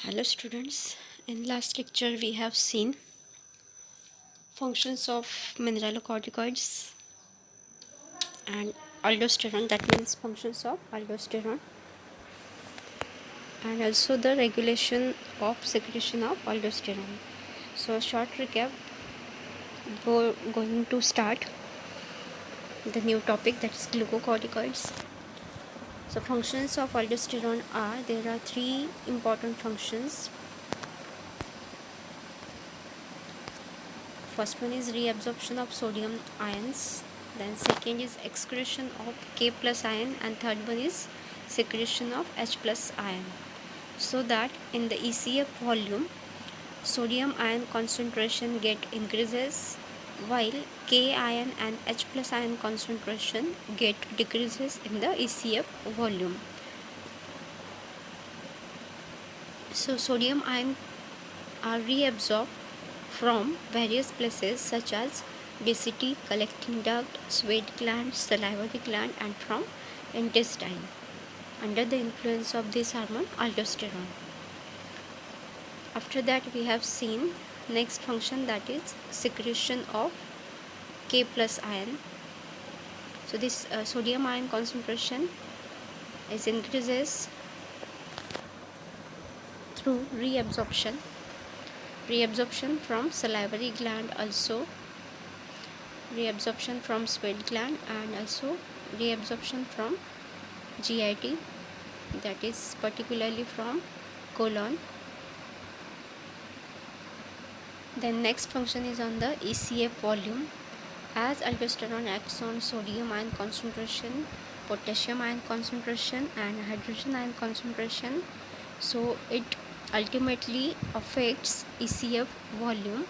Hello students, in last lecture we have seen functions of mineralocorticoids and aldosterone, that means functions of aldosterone, and also the regulation of secretion of aldosterone. So short recap, going to start the new topic, that is glucocorticoids. So functions of aldosterone are, there are three important functions. First one is reabsorption of sodium ions, then second is excretion of K plus ion, and third one is secretion of H plus ion. So that in the ECF volume, sodium ion concentration get increases while K ion and H plus ion concentration get decreases in the ECF volume. So sodium ion are reabsorbed from various places such as DCT, collecting duct, sweat gland, salivary gland, and from intestine under the influence of this hormone aldosterone. After that we have seen next function, that is secretion of K plus ion. So this sodium ion concentration is increases through reabsorption from salivary gland, also reabsorption from sweat gland, and also reabsorption from GIT, that is particularly from colon. Then next function is on the ECF volume. As aldosterone acts on sodium ion concentration, potassium ion concentration, and hydrogen ion concentration, so it ultimately affects ECF volume.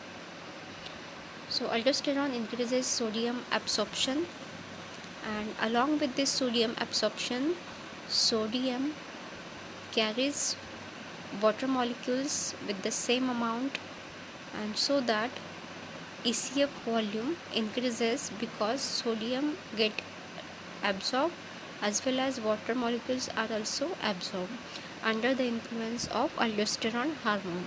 So aldosterone increases sodium absorption, and along with this sodium absorption, sodium carries water molecules with the same amount, and so that ECF volume increases because sodium get absorbed as well as water molecules are also absorbed under the influence of aldosterone hormone.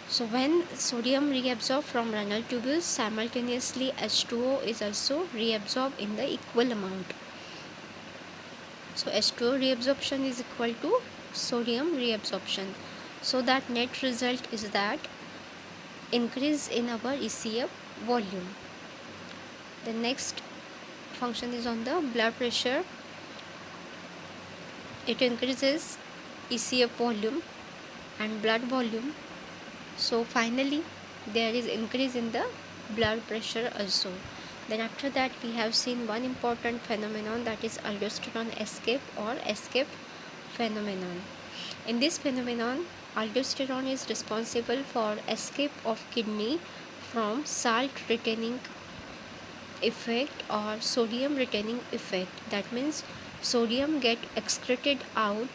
So when sodium reabsorbed from renal tubules, simultaneously H2O is also reabsorbed in the equal amount. So H2O reabsorption is equal to sodium reabsorption. So that net result is that increase in our ECF volume. The next function is on the blood pressure. It increases ECF volume and blood volume. So finally there is increase in the blood pressure also. Then after that we have seen one important phenomenon, that is aldosterone escape or escape phenomenon. In this phenomenon, aldosterone is responsible for escape of kidney from salt retaining effect or sodium retaining effect. That means sodium get excreted out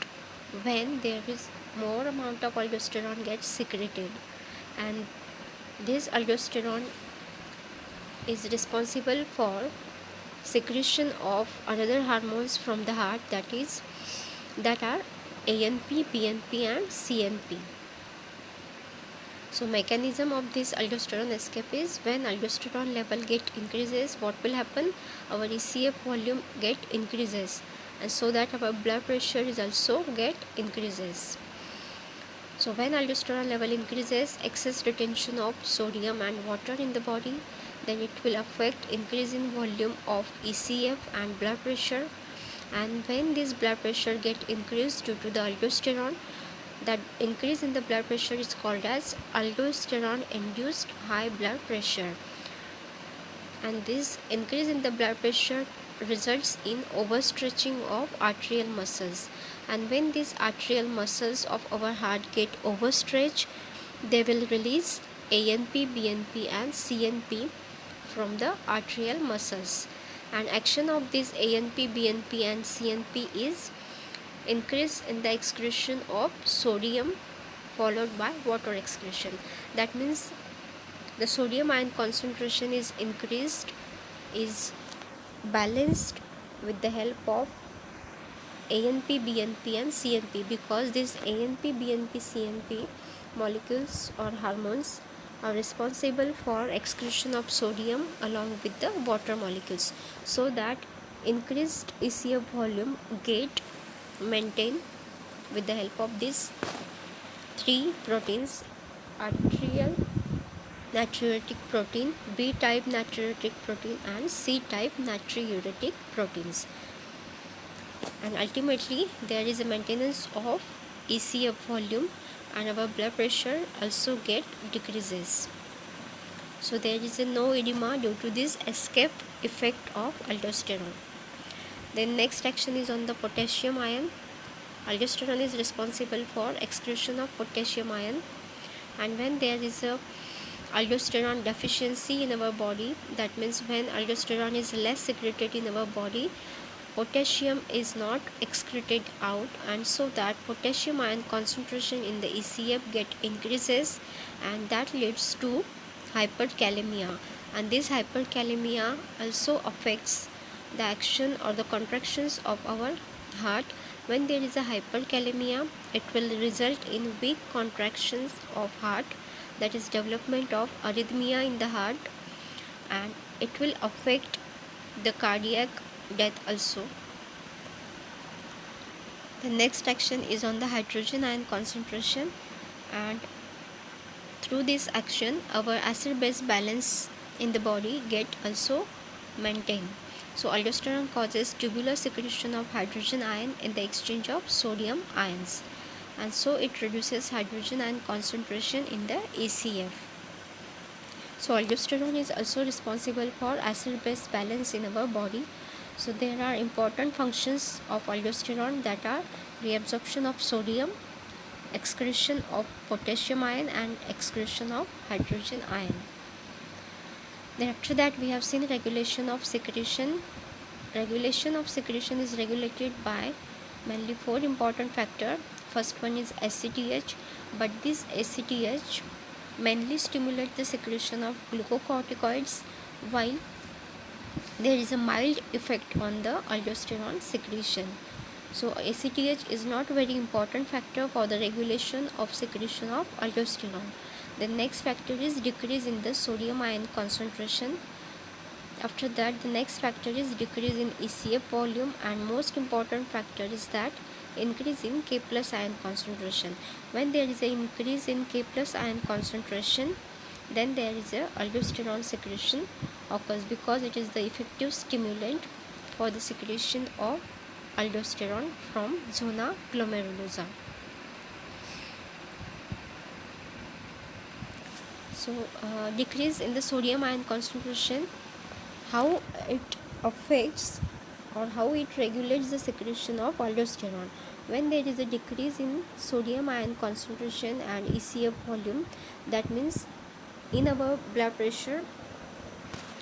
when there is more amount of aldosterone gets secreted, and this aldosterone is responsible for secretion of another hormones from the heart, that are ANP, BNP, and CNP. So mechanism of this aldosterone escape is, when aldosterone level get increases, what will happen? Our ECF volume get increases, and so that our blood pressure is also get increases. So when aldosterone level increases, excess retention of sodium and water in the body, then it will affect increase in volume of ECF and blood pressure. And when this blood pressure get increased due to the aldosterone, that increase in the blood pressure is called as aldosterone induced high blood pressure. And this increase in the blood pressure results in overstretching of arterial muscles, and when these arterial muscles of our heart get overstretched, they will release ANP, BNP, and CNP from the arterial muscles. And action of this ANP, BNP, and CNP is increase in the excretion of sodium followed by water excretion. That means the sodium ion concentration is increased, is balanced with the help of ANP, BNP and CNP, because these ANP, BNP, CNP molecules or hormones are responsible for excretion of sodium along with the water molecules, so that increased ECF volume get maintained with the help of these three proteins: arterial natriuretic protein, B type natriuretic protein and C type natriuretic proteins. And ultimately there is a maintenance of ECF volume and our blood pressure also get decreases. So there is no edema due to this escape effect of aldosterone. Then next action is on the potassium ion. Aldosterone is responsible for excretion of potassium ion, and when there is a aldosterone deficiency in our body, that means when aldosterone is less secreted in our body, potassium is not excreted out, and so that potassium ion concentration in the ECF get increases, and that leads to hyperkalemia. And this hyperkalemia also affects the action or the contractions of our heart. When there is a hyperkalemia, it will result in weak contractions of heart, that is development of arrhythmia in the heart, and it will affect the cardiac death also. The next action is on the hydrogen ion concentration, and through this action our acid base balance in the body get also maintained. So aldosterone causes tubular secretion of hydrogen ion in the exchange of sodium ions, and so it reduces hydrogen ion concentration in the ECF. So aldosterone is also responsible for acid base balance in our body. So there are important functions of aldosterone, that are reabsorption of sodium, excretion of potassium ion and excretion of hydrogen ion. Then after that we have seen regulation of secretion. Regulation of secretion is regulated by mainly four important factors. First one is ACTH, but this ACTH mainly stimulates the secretion of glucocorticoids, while there is a mild effect on the aldosterone secretion. So ACTH is not very important factor for the regulation of secretion of aldosterone. The next factor is decrease in the sodium ion concentration. After that, the next factor is decrease in ECF volume, and most important factor is that increase in K plus ion concentration. When there is an increase in K plus ion concentration, then there is a aldosterone secretion occurs, because it is the effective stimulant for the secretion of aldosterone from zona glomerulosa. So decrease in the sodium ion concentration, how it affects or how it regulates the secretion of aldosterone. When there is a decrease in sodium ion concentration and ECF volume, that means in our blood pressure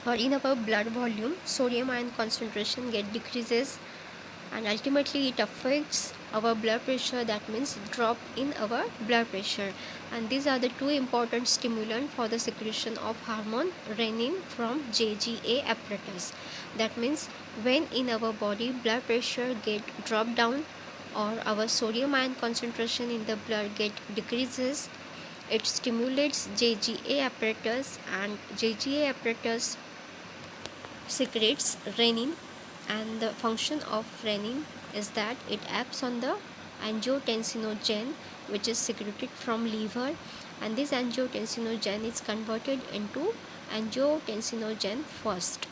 or in our blood volume, sodium ion concentration get decreases, and ultimately it affects our blood pressure, that means drop in our blood pressure. And these are the two important stimulants for the secretion of hormone renin from JGA apparatus. That means when in our body blood pressure get dropped down or our sodium ion concentration in the blood get decreases, it stimulates JGA apparatus, and JGA apparatus secretes renin, and the function of renin is that it acts on the angiotensinogen, which is secreted from liver, and this angiotensinogen is converted into angiotensinogen first,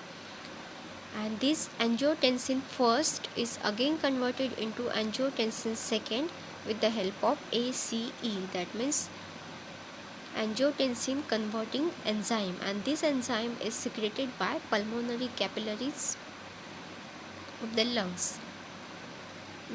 and this angiotensin first is again converted into angiotensin second with the help of ACE, that means angiotensin converting enzyme, and this enzyme is secreted by pulmonary capillaries of the lungs.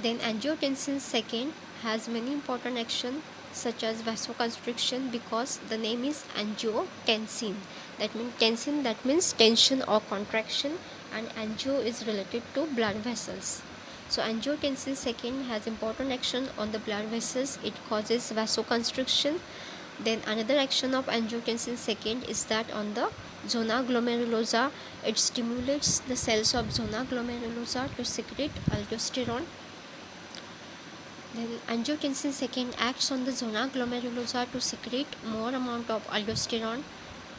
Then angiotensin second has many important actions such as vasoconstriction, because the name is angiotensin, that means tension or contraction, and angio is related to blood vessels. So angiotensin second has important action on the blood vessels. It causes vasoconstriction. Then another action of angiotensin second is that on the zona glomerulosa, it stimulates the cells of zona glomerulosa to secrete aldosterone. Then angiotensin second acts on the zona glomerulosa to secrete more amount of aldosterone.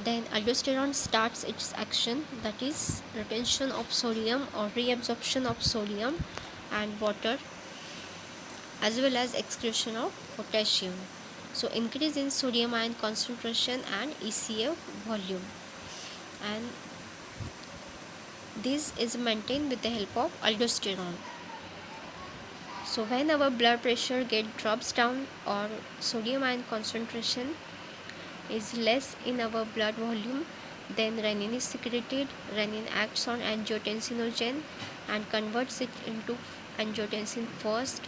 Then aldosterone starts its action, that is retention of sodium or reabsorption of sodium and water, as well as excretion of potassium. So increase in sodium ion concentration and ECA volume, and this is maintained with the help of aldosterone. So when our blood pressure drops down or sodium ion concentration is less in our blood volume, then renin is secreted. Renin acts on angiotensinogen and converts it into angiotensin first.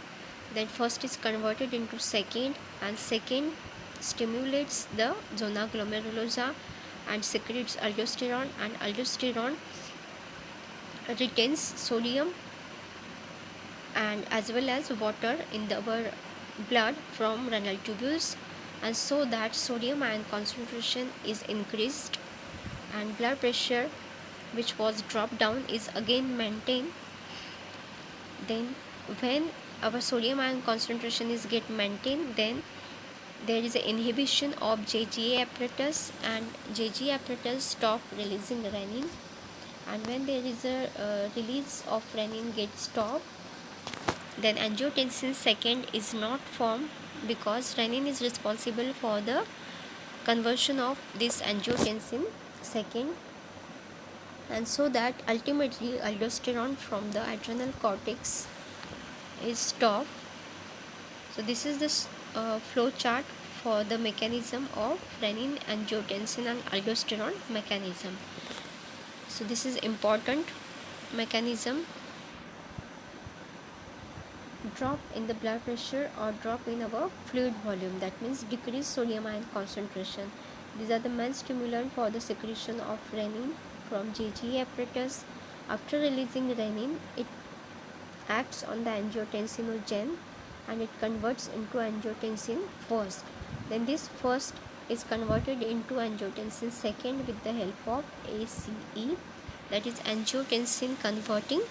Then first is converted into second, and second stimulates the zona glomerulosa and secretes aldosterone, and aldosterone retains sodium and as well as water in our blood from renal tubules, and so that sodium ion concentration is increased and blood pressure, which was dropped down, is again maintained. Then when our sodium ion concentration is get maintained, then there is an inhibition of JGA apparatus, and JGA apparatus stop releasing renin, and when there is a release of renin gets stopped, then angiotensin second is not formed, because renin is responsible for the conversion of this angiotensin second, and so that ultimately aldosterone from the adrenal cortex is stopped. So this is the flow chart for the mechanism of renin, angiotensin and aldosterone mechanism. So this is important mechanism. Drop in the blood pressure or drop in our fluid volume, that means decreased sodium ion concentration. These are the main stimulant for the secretion of renin from JGA apparatus. After releasing renin, it acts on the angiotensinogen and it converts into angiotensin first. Then this first is converted into angiotensin second with the help of ACE, that is angiotensin converting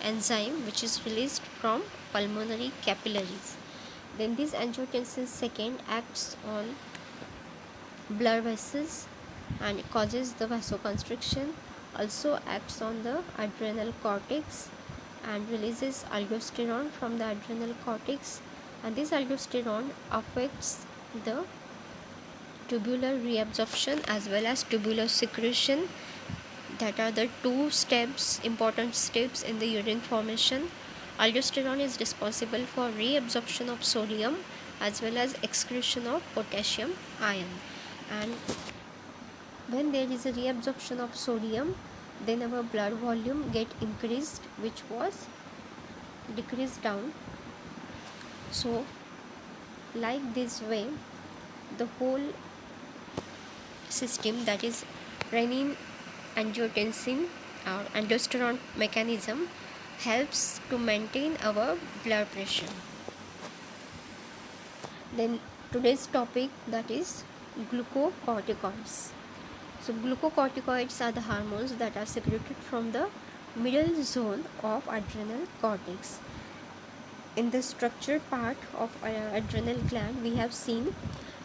enzyme, which is released from pulmonary capillaries. Then this angiotensin second acts on blood vessels and causes the vasoconstriction, also acts on the adrenal cortex and releases aldosterone from the adrenal cortex, and this aldosterone affects the tubular reabsorption as well as tubular secretion. That are the two steps, important steps in the urine formation. Aldosterone is responsible for reabsorption of sodium as well as excretion of potassium ion, and when there is a reabsorption of sodium, then our blood volume get increased, which was decreased down. So like this way, the whole system, that is renin, angiotensin or aldosterone mechanism, helps to maintain our blood pressure. Then today's topic, that is glucocorticoids. So glucocorticoids are the hormones that are secreted from the middle zone of adrenal cortex. In the structured part of adrenal gland, we have seen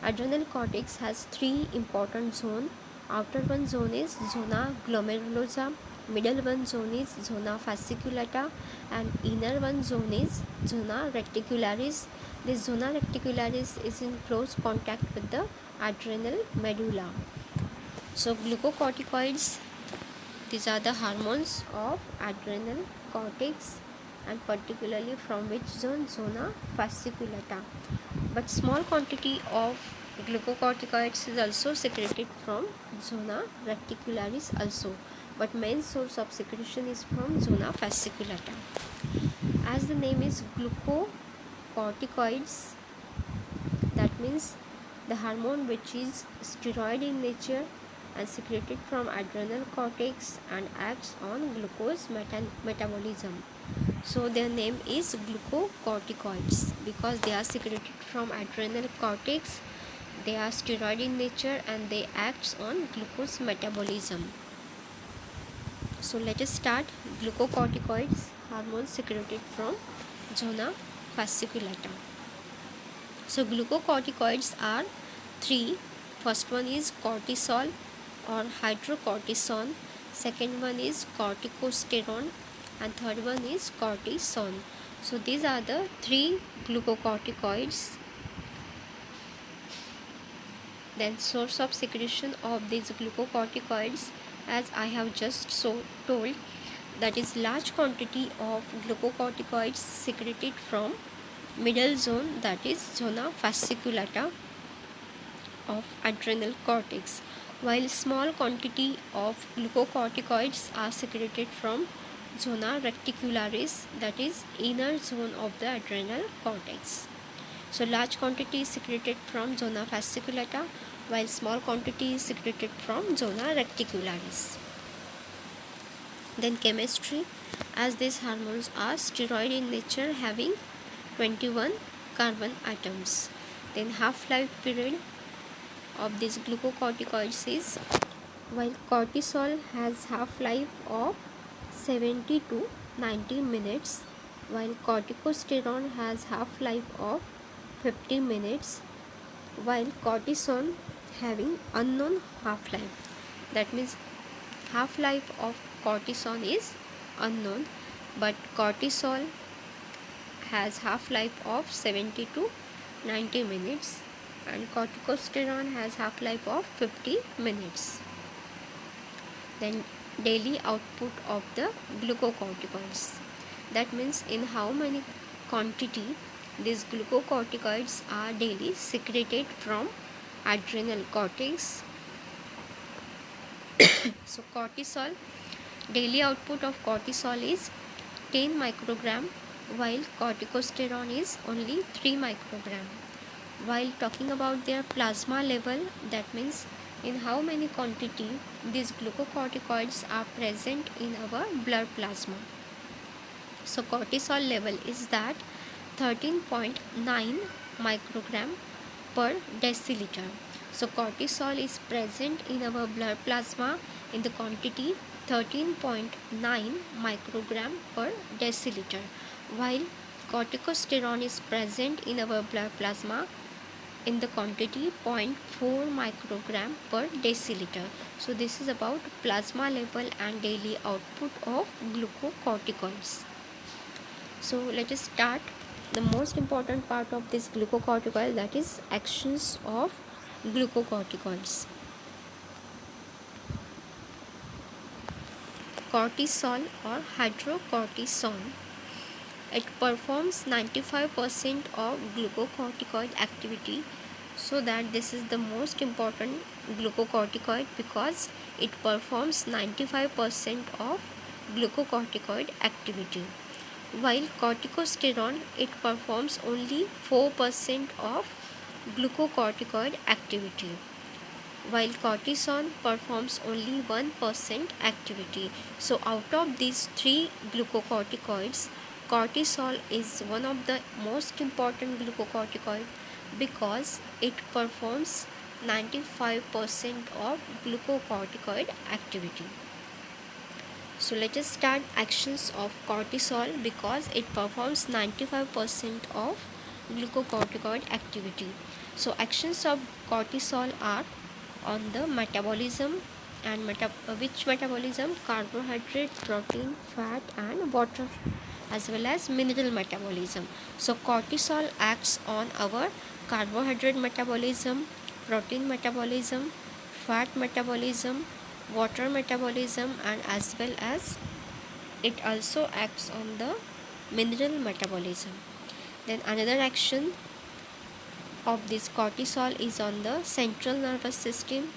adrenal cortex has three important zones. Outer one zone is zona glomerulosa, middle one zone is zona fasciculata, and inner one zone is zona reticularis. This zona reticularis is in close contact with the adrenal medulla. So glucocorticoids, these are the hormones of adrenal cortex, and particularly from which zone? Zona fasciculata. But small quantity of glucocorticoids is also secreted from zona reticularis also, but main source of secretion is from zona fasciculata. As the name is glucocorticoids, that means the hormone which is steroid in nature and secreted from adrenal cortex and acts on glucose metabolism. So their name is glucocorticoids because they are secreted from adrenal cortex, they are steroid in nature, and they act on glucose metabolism. So let us start. Glucocorticoids, hormones secreted from zona fasciculata. So glucocorticoids are three. First one is cortisol or hydrocortisone, second one is corticosterone, and third one is cortisone. So these are the three glucocorticoids. Then source of secretion of these glucocorticoids, as I have just told, that is large quantity of glucocorticoids secreted from middle zone, that is zona fasciculata of adrenal cortex, while small quantity of glucocorticoids are secreted from zona reticularis, that is inner zone of the adrenal cortex. So large quantity is secreted from zona fasciculata, while small quantity is secreted from zona reticularis. Then chemistry, as these hormones are steroid in nature, having 21 carbon atoms. Then half-life period of these glucocorticoids is, while cortisol has half-life of 70 to 90 minutes, while corticosterone has half-life of 50 minutes, while cortisone having unknown half-life. That means half-life of cortisone is unknown, but cortisol has half-life of 70 to 90 minutes and corticosterone has half-life of 50 minutes. Then daily output of the glucocorticoids, that means in how many quantity these glucocorticoids are daily secreted from adrenal cortex. So cortisol, daily output of cortisol is 10 microgram, while corticosterone is only 3 microgram. While talking about their plasma level, that means in how many quantity these glucocorticoids are present in our blood plasma. So cortisol level is that 13.9 microgram per deciliter. So cortisol is present in our blood plasma in the quantity 13.9 microgram per deciliter, while corticosterone is present in our blood plasma in the quantity 0.4 microgram per deciliter. So this is about plasma level and daily output of glucocorticoids. So let us start the most important part of this glucocorticoid, that is actions of glucocorticoids. Cortisol or hydrocortisone, it performs 95% of glucocorticoid activity, so that this is the most important glucocorticoid because it performs 95% of glucocorticoid activity, while corticosterone, it performs only 4% of glucocorticoid activity, while cortisone performs only 1% activity. So out of these three glucocorticoids, cortisol is one of the most important glucocorticoid because it performs 95% of glucocorticoid activity. So let us start actions of cortisol because it performs 95% of glucocorticoid activity. So actions of cortisol are on the metabolism and which metabolism? Carbohydrate, protein, fat and water, as well as mineral metabolism. So cortisol acts on our carbohydrate metabolism, protein metabolism, fat metabolism, water metabolism, and as well as it also acts on the mineral metabolism. Then another action of this cortisol is on the central nervous system.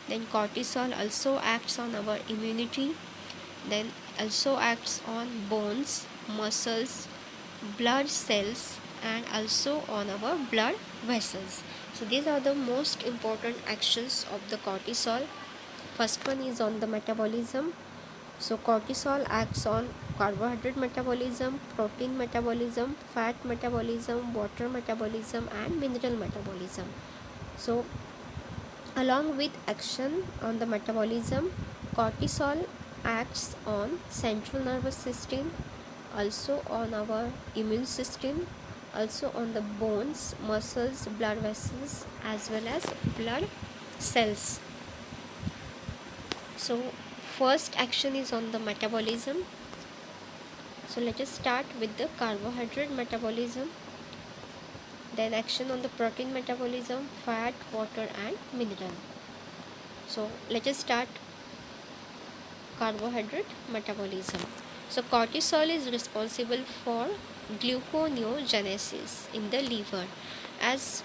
Then cortisol also acts on our immunity, then also acts on bones, muscles, blood cells, and also on our blood vessels. So these are the most important actions of the cortisol. First one is on the metabolism. So cortisol acts on carbohydrate metabolism, protein metabolism, fat metabolism, water metabolism and mineral metabolism. So along with action on the metabolism, cortisol acts on central nervous system, also on our immune system, also on the bones, muscles, blood vessels, as well as blood cells. So first action is on the metabolism. So let us start with the carbohydrate metabolism, then action on the protein metabolism, fat, water and mineral. So let us start carbohydrate metabolism. So cortisol is responsible for gluconeogenesis in the liver. As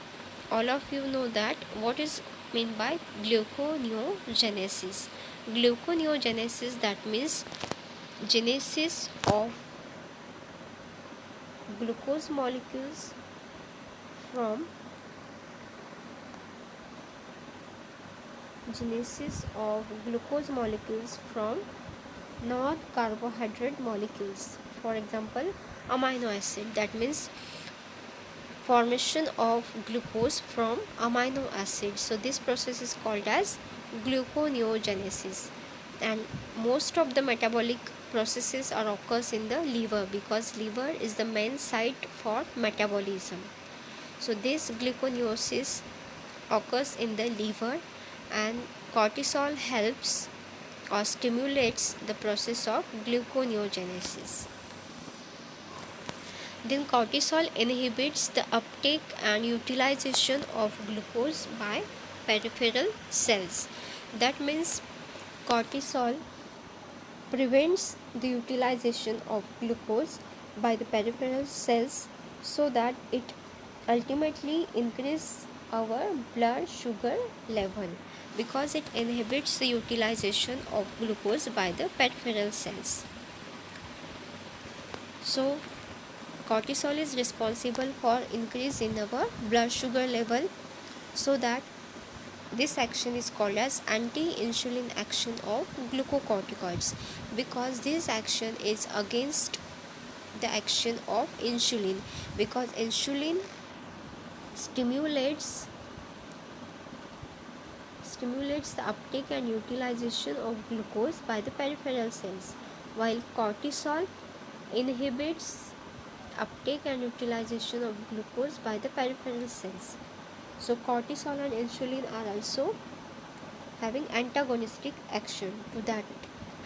all of you know that what is meant by gluconeogenesis. Gluconeogenesis, that means genesis of glucose molecules from non-carbohydrate molecules. For example, amino acid, that means formation of glucose from amino acid. So this process is called as gluconeogenesis, and most of the metabolic processes are occurs in the liver, because liver is the main site for metabolism. So this gluconeogenesis occurs in the liver, and cortisol helps or stimulates the process of gluconeogenesis. Then cortisol inhibits the uptake and utilization of glucose by peripheral cells. That means cortisol prevents the utilization of glucose by the peripheral cells, so that it ultimately increases our blood sugar level, because it inhibits the utilization of glucose by the peripheral cells. So cortisol is responsible for increase in our blood sugar level, so that this action is called as anti-insulin action of glucocorticoids, because this action is against the action of insulin, because insulin stimulates the uptake and utilization of glucose by the peripheral cells, while cortisol inhibits uptake and utilization of glucose by the peripheral cells. So cortisol and insulin are also having antagonistic action to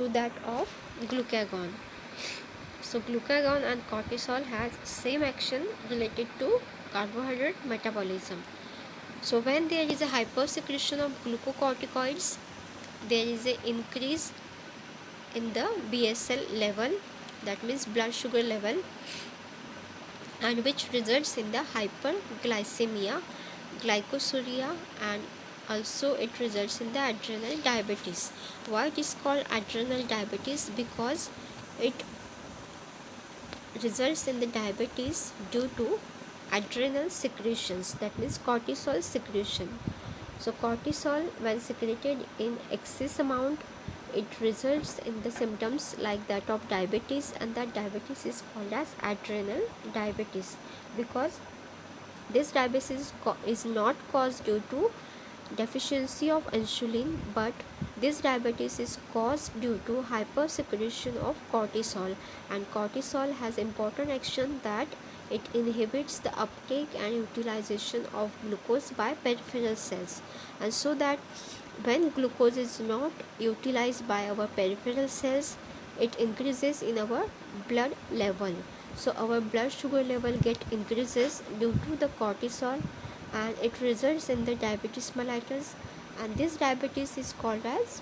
that of glucagon. So glucagon and cortisol has same action related to carbohydrate metabolism. So when there is a hypersecretion of glucocorticoids, there is an increase in the BSL level, that means blood sugar level, and which results in the hyperglycemia, glycosuria, and also it results in the adrenal diabetes. Why it is called adrenal diabetes? Because it results in the diabetes due to adrenal secretions, that means cortisol secretion. So cortisol, when secreted in excess amount, it results in the symptoms like that of diabetes, and that diabetes is called as adrenal diabetes, because this diabetes is not caused due to deficiency of insulin, but this diabetes is caused due to hypersecretion of cortisol, and cortisol has important action that it inhibits the uptake and utilization of glucose by peripheral cells, and so that when glucose is not utilized by our peripheral cells, it increases in our blood level. So our blood sugar level increases due to the cortisol, and it results in the diabetes mellitus, and this diabetes is called as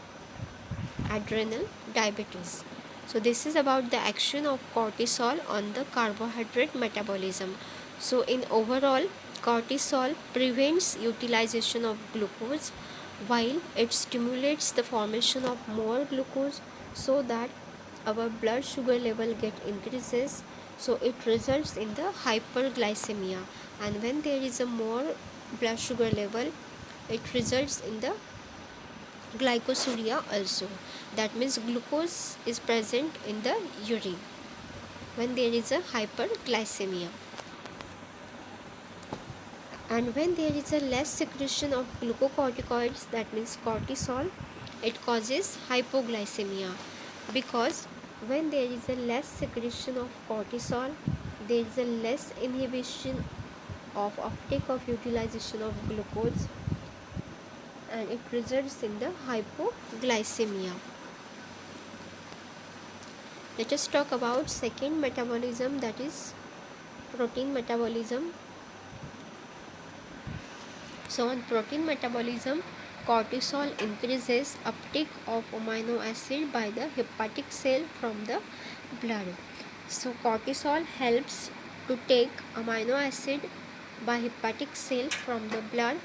adrenal diabetes. So this is about the action of cortisol on the carbohydrate metabolism. So in overall, cortisol prevents utilization of glucose, while it stimulates the formation of more glucose, so that our blood sugar level increases. So it results in the hyperglycemia, and when there is a more blood sugar level, it results in the glycosuria also. That means glucose is present in the urine when there is a hyperglycemia. And when there is a less secretion of glucocorticoids, that means cortisol, it causes hypoglycemia, because when there is a less secretion of cortisol, there is a less inhibition of uptake of utilization of glucose, and it results in the hypoglycemia. Let us talk about second metabolism, that is protein metabolism. So on protein metabolism, cortisol increases uptake of amino acid by the hepatic cell from the blood. So cortisol helps to take amino acid by hepatic cell from the blood,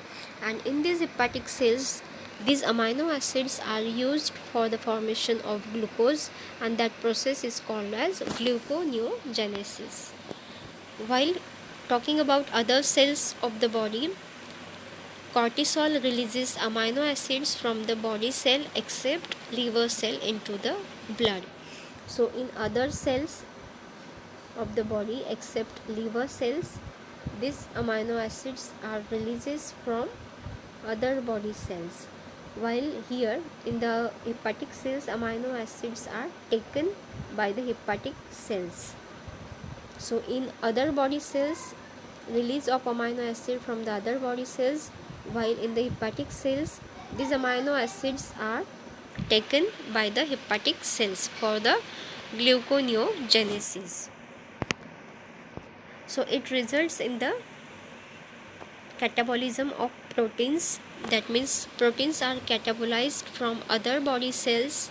and in these hepatic cells these amino acids are used for the formation of glucose, and that process is called as gluconeogenesis. While talking about other cells of the body, cortisol releases amino acids from the body cell except liver cell into the blood. So in other cells of the body except liver cells, these amino acids are releases from other body cells, while here in the hepatic cells amino acids are taken by the hepatic cells. So in other body cells, release of amino acid from the other body cells, while in the hepatic cells these amino acids are taken by the hepatic cells for the gluconeogenesis. So it results in the catabolism of proteins. That means proteins are catabolized from other body cells,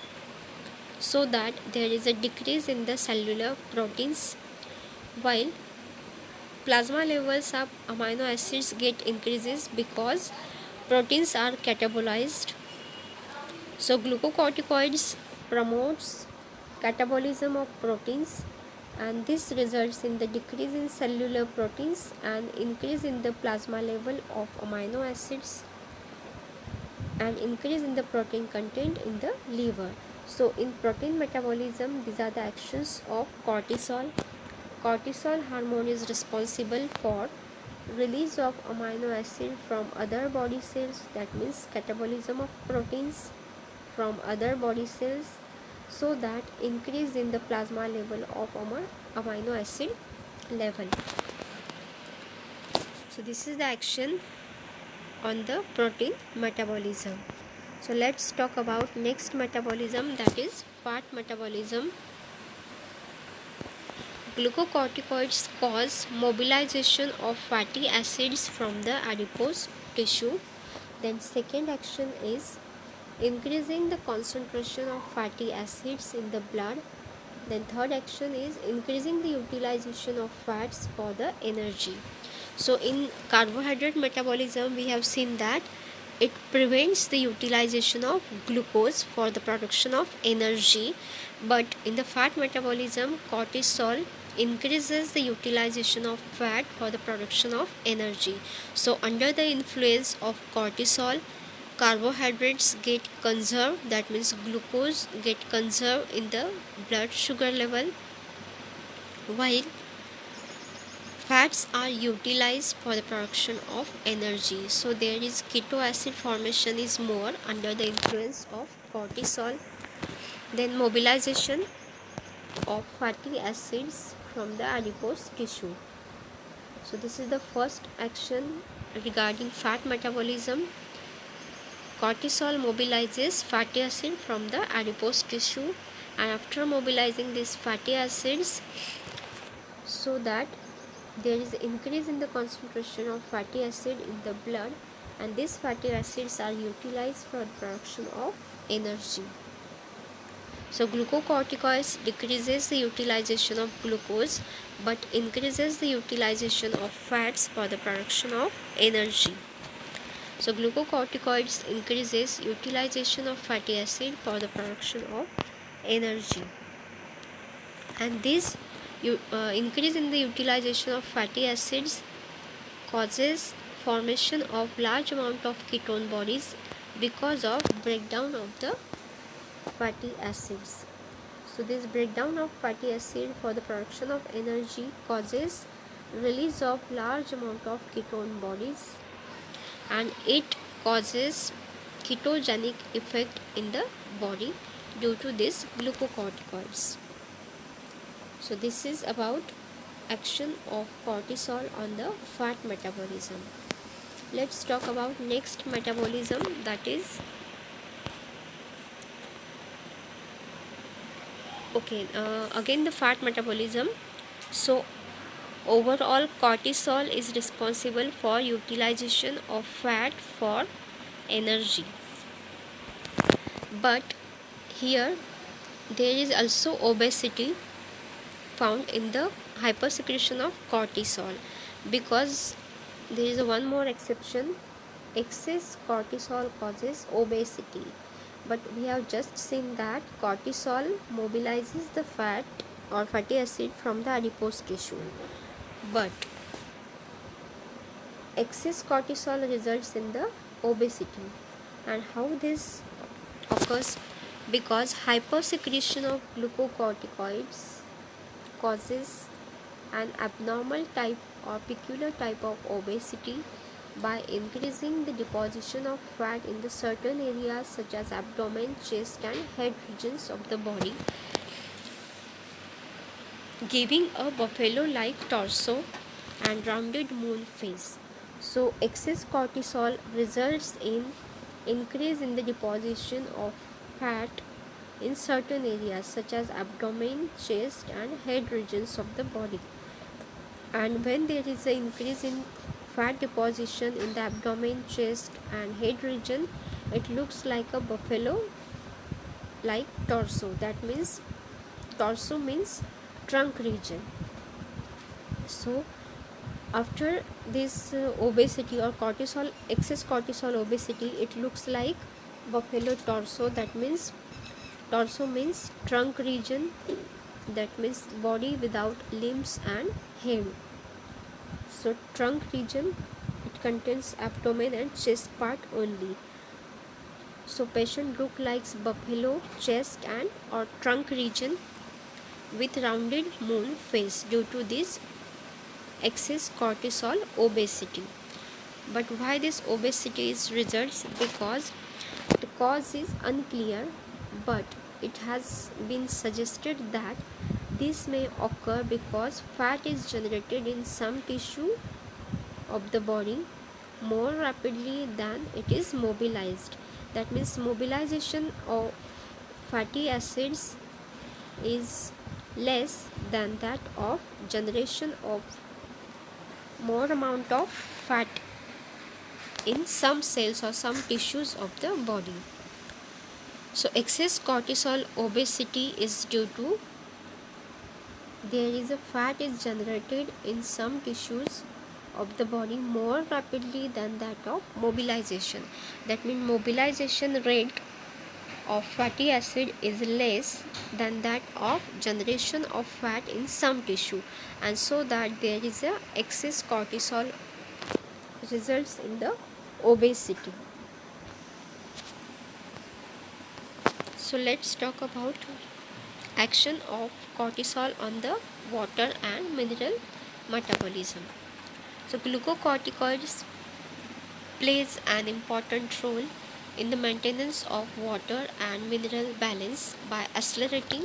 so that there is a decrease in the cellular proteins, while plasma levels of amino acids get increases because proteins are catabolized. So glucocorticoids promotes catabolism of proteins, and this results in the decrease in cellular proteins and increase in the plasma level of amino acids and increase in the protein content in the liver. So in protein metabolism, these are the actions of cortisol. Cortisol hormone is responsible for release of amino acid from other body cells, that means catabolism of proteins from other body cells, so that increase in the plasma level of amino acid level. So this is the action on the protein metabolism. So let's talk about next metabolism, that is fat metabolism. Glucocorticoids cause mobilization of fatty acids from the adipose tissue. Then second action is increasing the concentration of fatty acids in the blood. Then third action is increasing the utilization of fats for the energy. So in carbohydrate metabolism, we have seen that it prevents the utilization of glucose for the production of energy, but in the fat metabolism, cortisol increases the utilization of fat for the production of energy. So under the influence of cortisol, carbohydrates get conserved, that means glucose get conserved in the blood sugar level, while fats are utilized for the production of energy. So there is keto acid formation is more under the influence of cortisol. Then mobilization of fatty acids from the adipose tissue. So this is the first action regarding fat metabolism. Cortisol mobilizes fatty acid from the adipose tissue, and after mobilizing these fatty acids, so that there is increase in the concentration of fatty acid in the blood, and these fatty acids are utilized for the production of energy. So glucocorticoids decreases the utilization of glucose but increases the utilization of fats for the production of energy. So glucocorticoids increases utilization of fatty acid for the production of energy, and this increase in the utilization of fatty acids causes formation of large amount of ketone bodies because of breakdown of the fatty acids. So this breakdown of fatty acid for the production of energy causes release of large amount of ketone bodies, and it causes ketogenic effect in the body due to this glucocorticoids. So this is about action of cortisol on the fat metabolism. Let's talk about next metabolism, that is again the fat metabolism. So overall, cortisol is responsible for utilization of fat for energy. But here there is also obesity found in the hypersecretion of cortisol, because there is one more exception: excess cortisol causes obesity. But we have just seen that cortisol mobilizes the fat or fatty acid from the adipose tissue, but excess cortisol results in the obesity. And how this occurs? Because hypersecretion of glucocorticoids causes an abnormal type or peculiar type of obesity by increasing the deposition of fat in the certain areas such as abdomen, chest and head regions of the body, giving a buffalo-like torso and rounded moon face. So excess cortisol results in increase in the deposition of fat in certain areas such as abdomen, chest and head regions of the body. And when there is an increase in fat deposition in the abdomen, chest and head region, it looks like a buffalo like torso. That means torso means trunk region. So after this obesity or excess cortisol obesity, it looks like buffalo torso. That means torso means trunk region, that means body without limbs and head. So trunk region, it contains abdomen and chest part only. So patient look like buffalo chest and or trunk region with rounded moon face due to this excess cortisol obesity. But why this obesity is results? Because the cause is unclear, but it has been suggested that this may occur because fat is generated in some tissue of the body more rapidly than it is mobilized. That means mobilization of fatty acids is less than that of generation of more amount of fat in some cells or some tissues of the body. So excess cortisol obesity is due to there is a fat is generated in some tissues of the body more rapidly than that of mobilization. That means mobilization rate of fatty acid is less than that of generation of fat in some tissue, and so that there is a excess cortisol results in the obesity. So let's talk about action of cortisol on the water and mineral metabolism. So glucocorticoids plays an important role in the maintenance of water and mineral balance by accelerating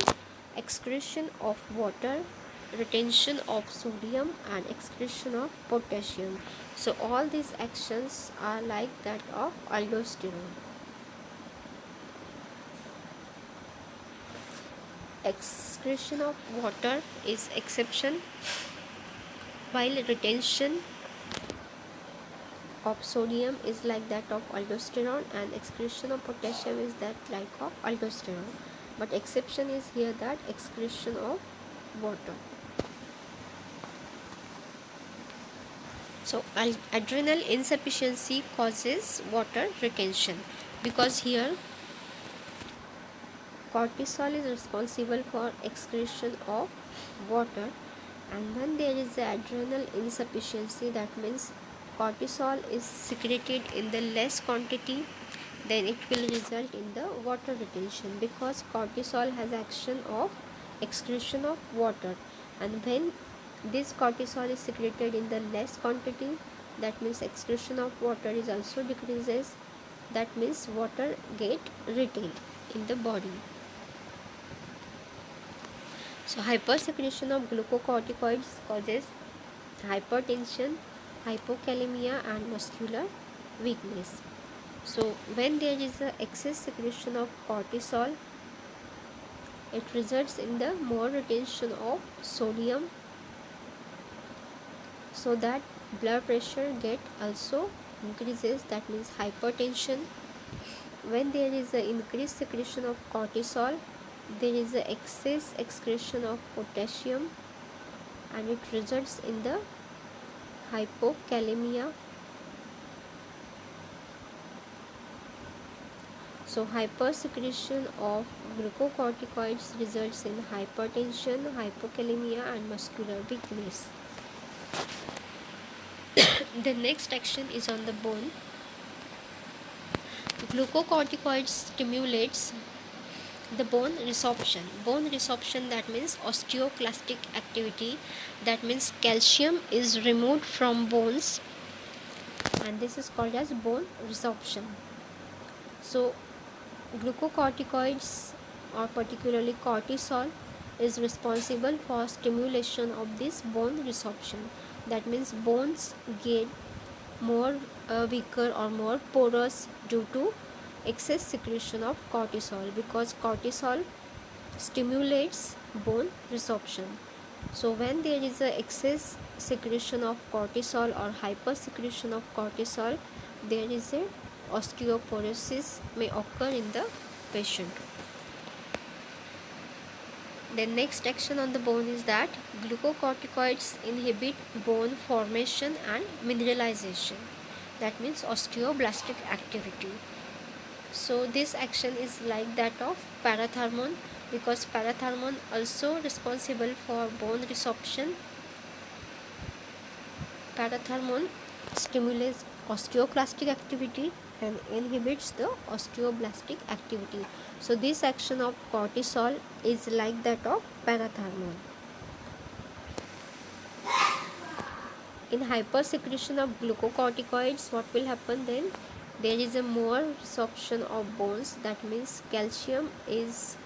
excretion of water, retention of sodium and excretion of potassium. So all these actions are like that of aldosterone. Excretion of water is exception, while retention of sodium is like that of aldosterone and excretion of potassium is that like of aldosterone. But exception is here that excretion of water. So adrenal insufficiency causes water retention, because here cortisol is responsible for excretion of water, and when there is the adrenal insufficiency, that means cortisol is secreted in the less quantity, then it will result in the water retention, because cortisol has action of excretion of water, and when this cortisol is secreted in the less quantity, that means excretion of water is also decreases, that means water get retained in the body. So hypersecretion of glucocorticoids causes hypertension, hypokalemia and muscular weakness. So when there is a excess secretion of cortisol, it results in the more retention of sodium, so that blood pressure get also increases, that means hypertension. When there is an increased secretion of cortisol, there is an excess excretion of potassium and it results in the hypokalemia. So hypersecretion of glucocorticoids results in hypertension, hypokalemia and muscular weakness. The next action is on the bone. Glucocorticoids stimulates the bone resorption. Bone resorption, that means osteoclastic activity, that means calcium is removed from bones and this is called as bone resorption. So glucocorticoids or particularly cortisol is responsible for stimulation of this bone resorption. That means bones get more weaker or more porous due to excess secretion of cortisol, because cortisol stimulates bone resorption. So when there is a excess secretion of cortisol or hypersecretion of cortisol, there is a osteoporosis may occur in the patient. The next action on the bone is that glucocorticoids inhibit bone formation and mineralization, that means osteoblastic activity. So this action is like that of parathermone, because parathermone also responsible for bone resorption. Parathermone stimulates osteoclastic activity and inhibits the osteoblastic activity. So this action of cortisol is like that of parathermone. In hypersecretion of glucocorticoids, what will happen then? There is a more resorption of bones, that means calcium is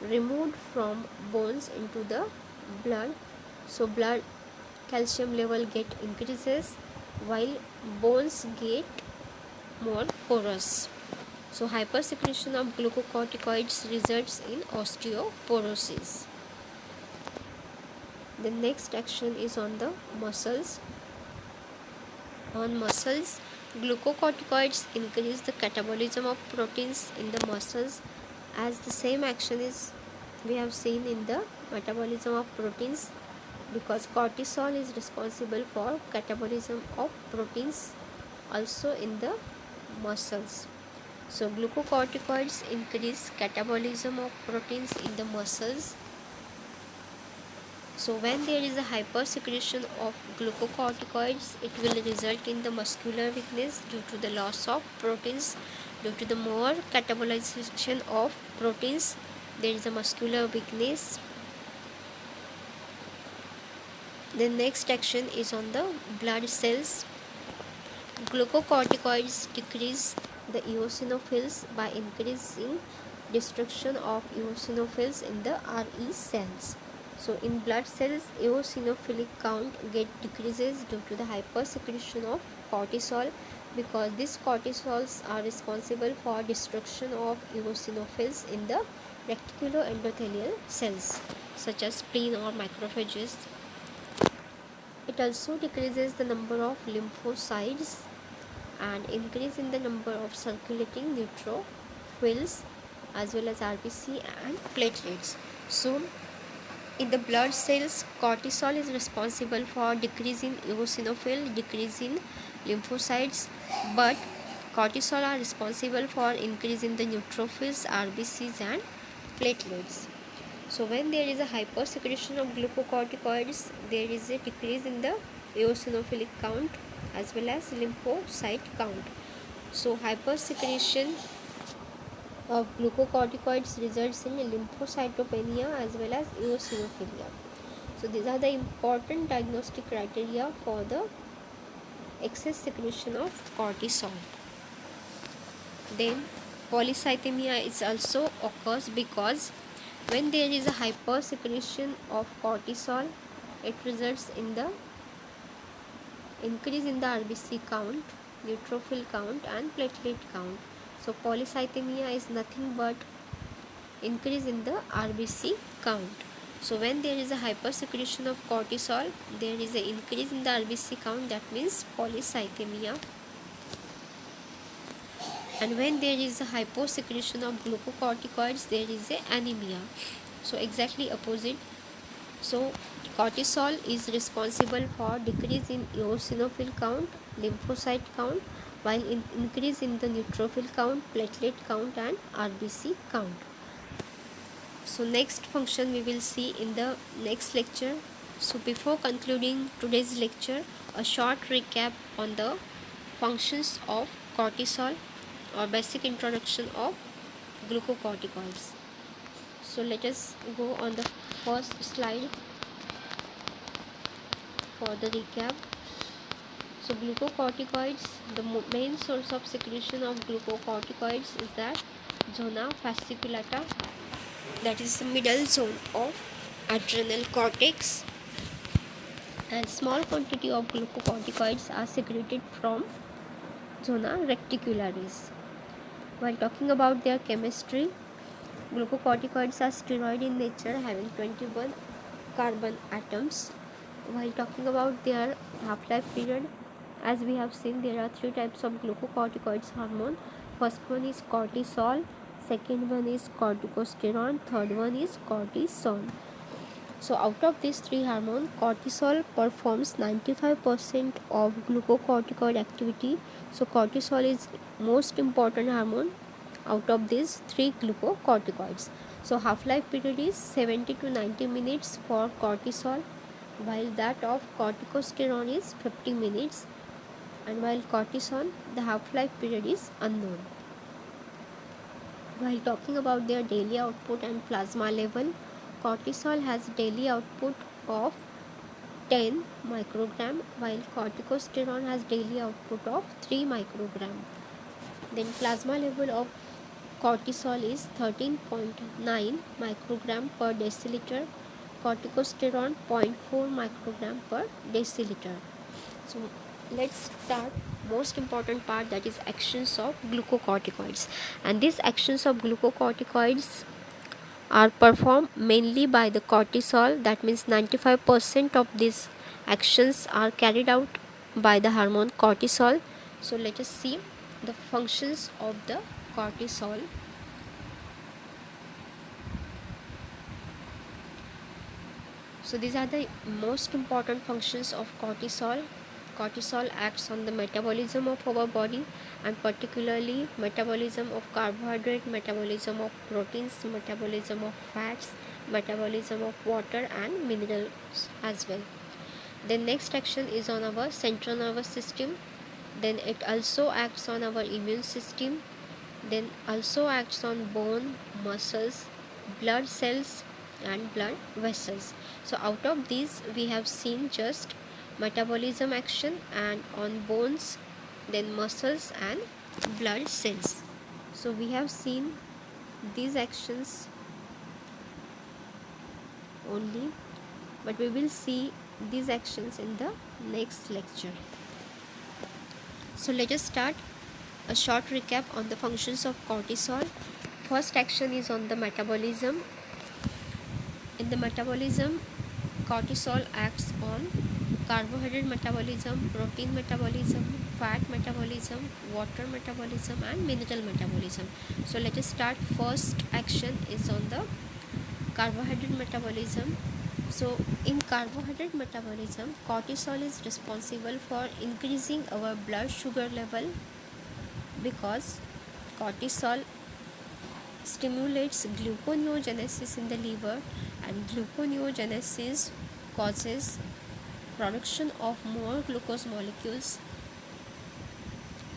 removed from bones into the blood. So blood calcium level get increases while bones get more porous. So hypersecretion of glucocorticoids results in osteoporosis. The next action is on the muscles. On muscles, glucocorticoids increase the catabolism of proteins in the muscles, as the same action is we have seen in the metabolism of proteins, because cortisol is responsible for catabolism of proteins also in the muscles. So glucocorticoids increase catabolism of proteins in the muscles. So when there is a hypersecretion of glucocorticoids, it will result in the muscular weakness due to the loss of proteins. Due to the more catabolization of proteins, there is a muscular weakness. The next action is on the blood cells. Glucocorticoids decrease the eosinophils by increasing destruction of eosinophils in the RE cells. So in blood cells, eosinophilic count decreases due to the hypersecretion of cortisol, because these cortisols are responsible for destruction of eosinophils in the reticuloendothelial cells such as spleen or macrophages. It also decreases the number of lymphocytes and increase in the number of circulating neutrophils as well as RBC and platelets. So in the blood cells, cortisol is responsible for decreasing eosinophil, decreasing lymphocytes, but cortisol are responsible for increasing the neutrophils, RBCs and platelets. So when there is a hypersecretion of glucocorticoids, there is a decrease in the eosinophilic count as well as lymphocyte count. So hypersecretion of glucocorticoids results in lymphocytopenia as well as eosinophilia. So these are the important diagnostic criteria for the excess secretion of cortisol. Then polycythemia is also occurs because When there is a hypersecretion of cortisol, it results in the increase in the RBC count, neutrophil count and platelet count. So polycythemia is nothing but increase in the RBC count. So when there is a hypersecretion of cortisol, there is an increase in the RBC count, that means polycythemia. And when there is a hyposecretion of glucocorticoids, there is a anemia. So exactly opposite. So cortisol is responsible for decrease in eosinophil count, lymphocyte count, while increase in the neutrophil count, platelet count and RBC count. So next function we will see in the next lecture. So before concluding today's lecture, a short recap on the functions of cortisol or basic introduction of glucocorticoids. So let us go on the first slide for the recap. So glucocorticoids, the main source of secretion of glucocorticoids is that zona fasciculata, that is the middle zone of adrenal cortex, and small quantity of glucocorticoids are secreted from zona reticularis. While talking about their chemistry, glucocorticoids are steroid in nature, having 21 carbon atoms. While talking about their half-life period, as we have seen, there are three types of glucocorticoids hormone. First one is cortisol, second one is corticosterone, third one is cortisone. So out of these three hormones, cortisol performs 95% of glucocorticoid activity. So cortisol is most important hormone out of these three glucocorticoids. So half-life period is 70 to 90 minutes for cortisol, while that of corticosterone is 50 minutes, and while cortisone, the half-life period is unknown. While talking about their daily output and plasma level, cortisol has daily output of 10 microgram, while corticosterone has daily output of 3 microgram. Then plasma level of cortisol is 13.9 microgram per deciliter, corticosterone 0.4 microgram per deciliter. So let's start most important part, that is actions of glucocorticoids. And these actions of glucocorticoids are performed mainly by the cortisol, that means 95% of these actions are carried out by the hormone cortisol. So let us see the functions of the cortisol. So these are the most important functions of cortisol. Cortisol acts on the metabolism of our body, and particularly metabolism of carbohydrate, metabolism of proteins, metabolism of fats, metabolism of water and minerals as well. The next action is on our central nervous system. Then it also acts on our immune system. Then also acts on bone, muscles, blood cells and blood vessels. So out of these we have seen just metabolism action and on bones, then muscles and blood cells. So we have seen these actions only, but we will see these actions in the next lecture. So let us start a short recap on the functions of cortisol. First action is on the metabolism. In the metabolism, cortisol acts on carbohydrate metabolism, protein metabolism, fat metabolism, water metabolism and mineral metabolism. So let us start. First action is on the carbohydrate metabolism. So in carbohydrate metabolism, cortisol is responsible for increasing our blood sugar level, because cortisol stimulates gluconeogenesis in the liver, and gluconeogenesis causes production of more glucose molecules.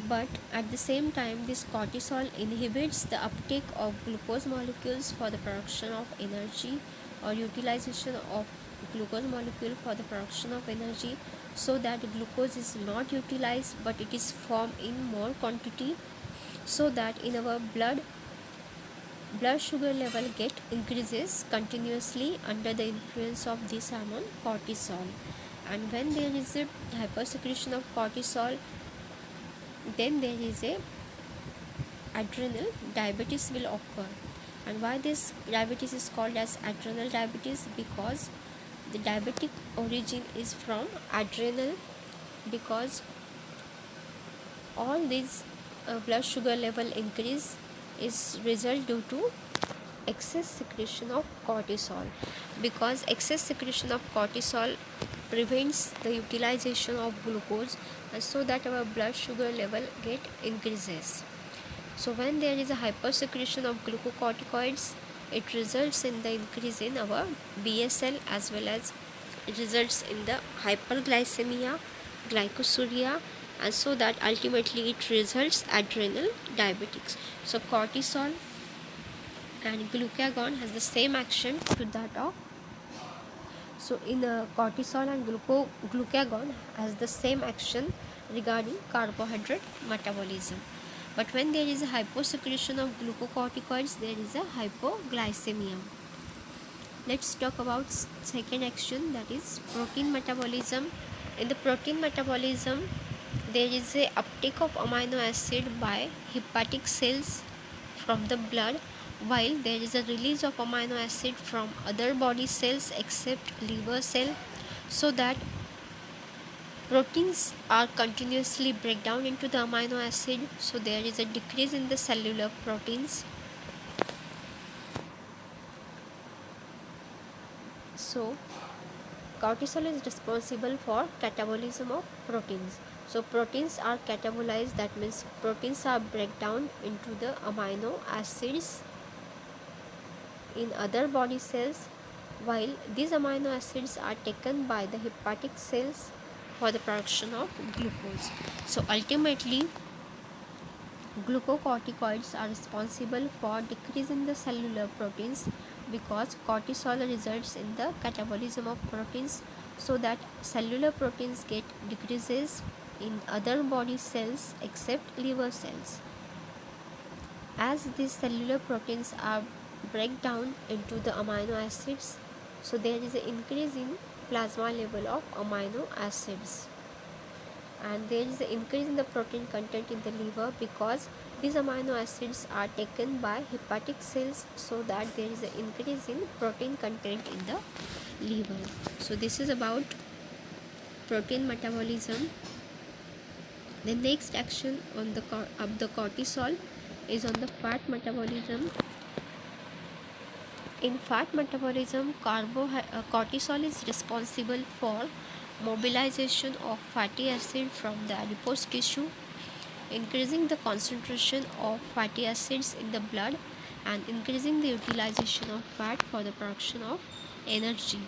But at the same time, this cortisol inhibits the uptake of glucose molecules for the production of energy, or utilization of glucose molecule for the production of energy, so that glucose is not utilized but it is formed in more quantity, so that in our blood blood sugar level get increases continuously under the influence of this hormone cortisol, and when there is a hypersecretion of cortisol, then there is a adrenal diabetes will occur. And why this diabetes is called as adrenal diabetes? Because the diabetic origin is from adrenal, because all these blood sugar level increase is result due to excess secretion of cortisol, because excess secretion of cortisol prevents the utilization of glucose, and so that our blood sugar level get increases. So when there is a hypersecretion of glucocorticoids, it results in the increase in our BSL, as well as it results in the hyperglycemia, glycosuria, and so that ultimately it results adrenal diabetics. So cortisol and glucagon has the same action to that of, so in cortisol and glucagon has the same action regarding carbohydrate metabolism. But when there is a hyposecretion of glucocorticoids, there is a hypoglycemia. Let's talk about second action, that is protein metabolism. In the protein metabolism, there is a uptake of amino acid by hepatic cells from the blood, while there is a release of amino acid from other body cells except liver cell, so that proteins are continuously break down into the amino acid, so there is a decrease in the cellular proteins. So cortisol is responsible for catabolism of proteins. So proteins are catabolized, that means proteins are break down into the amino acids in other body cells, while these amino acids are taken by the hepatic cells for the production of glucose. So ultimately, glucocorticoids are responsible for decrease in the cellular proteins, because cortisol results in the catabolism of proteins, so that cellular proteins get decreases in other body cells except liver cells. As these cellular proteins are break down into the amino acids, so there is an increase in plasma level of amino acids, and there is an increase in the protein content in the liver, because these amino acids are taken by hepatic cells, so that there is an increase in protein content in the liver. So this is about protein metabolism. The next action on the cortisol is on the fat metabolism. In fat metabolism, cortisol is responsible for mobilization of fatty acid from the adipose tissue, increasing the concentration of fatty acids in the blood and increasing the utilization of fat for the production of energy.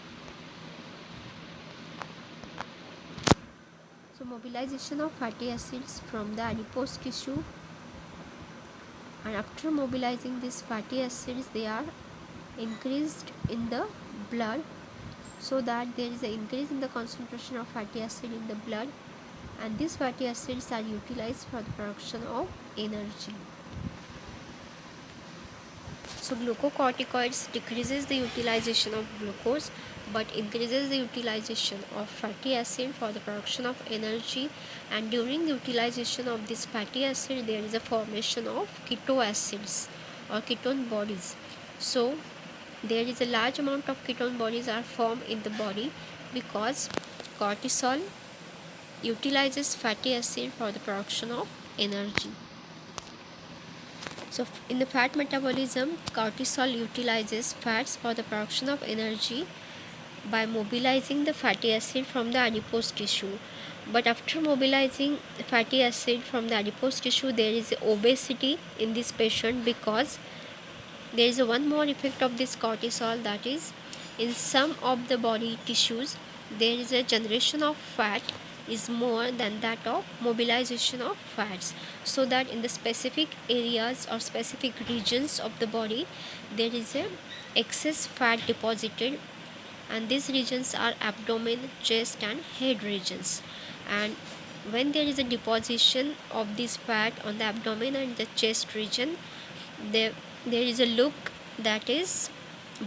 So mobilization of fatty acids from the adipose tissue, and after mobilizing these fatty acids, they are increased in the blood, so that there is an increase in the concentration of fatty acid in the blood, and these fatty acids are utilized for the production of energy. So glucocorticoids decreases the utilization of glucose but increases the utilization of fatty acid for the production of energy, and during the utilization of this fatty acid there is a formation of ketoacids or ketone bodies. So there is a large amount of ketone bodies are formed in the body, because cortisol utilizes fatty acid for the production of energy. So in the fat metabolism, cortisol utilizes fats for the production of energy by mobilizing the fatty acid from the adipose tissue. But after mobilizing fatty acid from the adipose tissue, there is obesity in this patient, because there is one more effect of this cortisol, that is, in some of the body tissues there is a generation of fat is more than that of mobilization of fats, so that in the specific areas or specific regions of the body there is a excess fat deposited, and these regions are abdomen, chest and head regions. And when there is a deposition of this fat on the abdomen and the chest region, the there is a look that is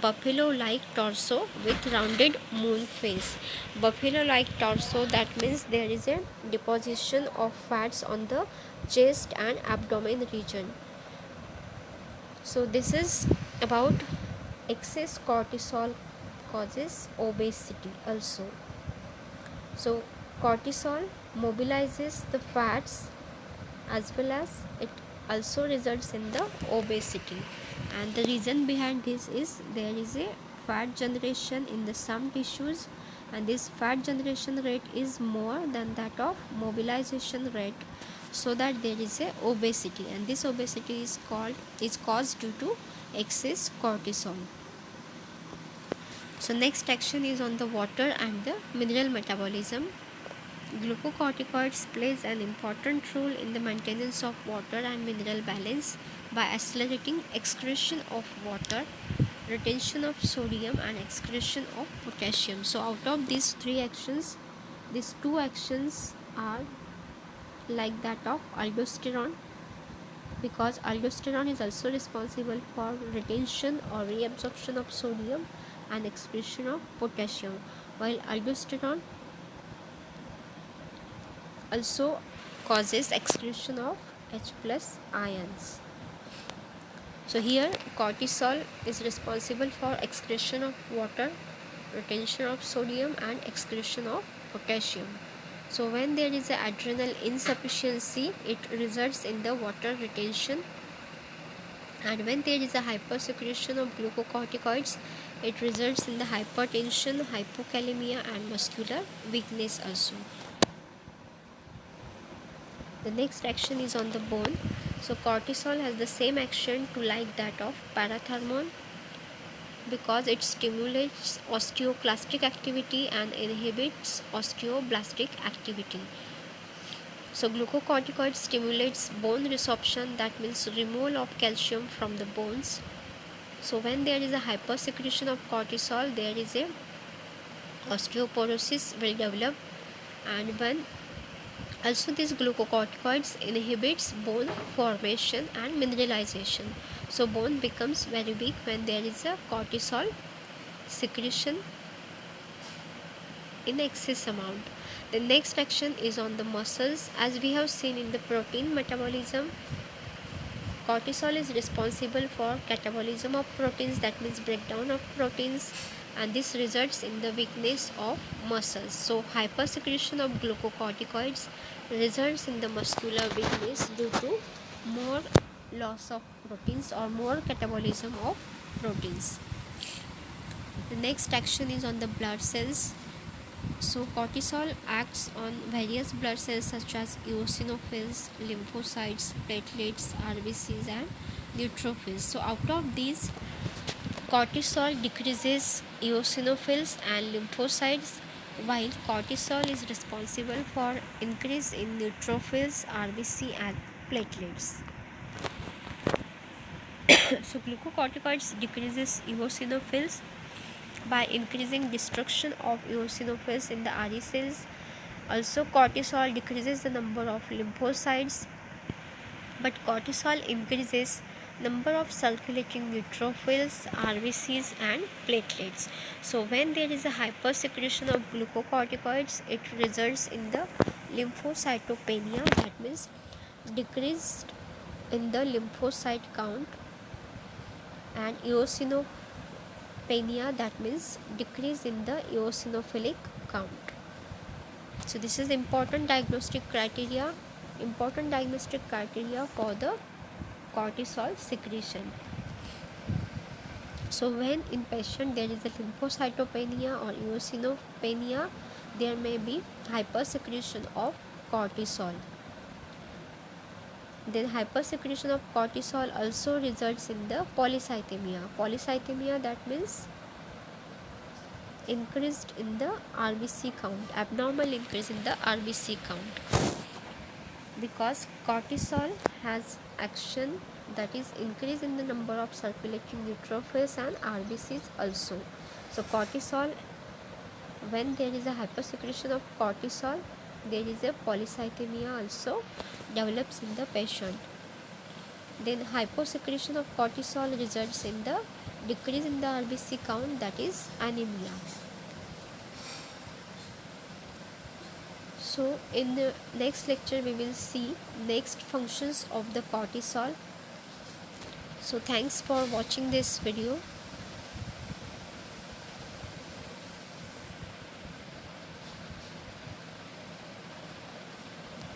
buffalo-like torso with rounded moon face. Buffalo-like torso, that means there is a deposition of fats on the chest and abdomen region. So this is about excess cortisol causes obesity also. So cortisol mobilizes the fats as well as it also results in the obesity, and the reason behind this is there is a fat generation in the some tissues, and this fat generation rate is more than that of mobilization rate, so that there is a obesity, and this obesity is caused due to excess cortisol. So next action is on the water and the mineral metabolism. Glucocorticoids plays an important role in the maintenance of water and mineral balance by accelerating excretion of water, retention of sodium, and excretion of potassium. So out of these three actions, these two actions are like that of aldosterone, because aldosterone is also responsible for retention or reabsorption of sodium and excretion of potassium, while aldosterone also causes excretion of H plus ions. So here cortisol is responsible for excretion of water, retention of sodium, and excretion of potassium. So when there is a adrenal insufficiency, it results in the water retention, and when there is a hypersecretion of glucocorticoids, it results in the hypertension, hypokalemia, and muscular weakness also. The next action is on the bone. So cortisol has the same action to like that of parathormone, because it stimulates osteoclastic activity and inhibits osteoblastic activity. So glucocorticoid stimulates bone resorption, that means removal of calcium from the bones. So when there is a hypersecretion of cortisol, there is a osteoporosis will develop, and when also these glucocorticoids inhibits bone formation and mineralization. So bone becomes very weak when there is a cortisol secretion in excess amount. The next action is on the muscles. As we have seen in the protein metabolism, cortisol is responsible for catabolism of proteins, that means breakdown of proteins, and this results in the weakness of muscles. So hypersecretion of glucocorticoids results in the muscular weakness due to more loss of proteins or more catabolism of proteins. The next action is on the blood cells. So cortisol acts on various blood cells such as eosinophils, lymphocytes, platelets, RBCs, and neutrophils. So out of these, cortisol decreases eosinophils and lymphocytes, while cortisol is responsible for increase in neutrophils, RBC, and platelets. So glucocorticoids decreases eosinophils by increasing destruction of eosinophils in the RE cells. Also cortisol decreases the number of lymphocytes, but cortisol increases number of circulating neutrophils, RBCs, and platelets. So when there is a hypersecretion of glucocorticoids, it results in the lymphocytopenia, that means decreased in the lymphocyte count, and eosinopenia, that means decrease in the eosinophilic count. So this is important diagnostic criteria for the cortisol secretion. So when in patient there is a lymphocytopenia or eosinopenia, there may be hypersecretion of cortisol. Then hypersecretion of cortisol also results in the polycythemia, that means increased in the RBC count, abnormal increase in the RBC count, because cortisol has action that is increase in the number of circulating neutrophils and RBCs also. So cortisol, when there is a hypersecretion of cortisol, there is a polycythemia also develops in the patient. Then hyposecretion of cortisol results in the decrease in the RBC count, that is anemia. So in the next lecture we will see next functions of the cortisol. So thanks for watching this video.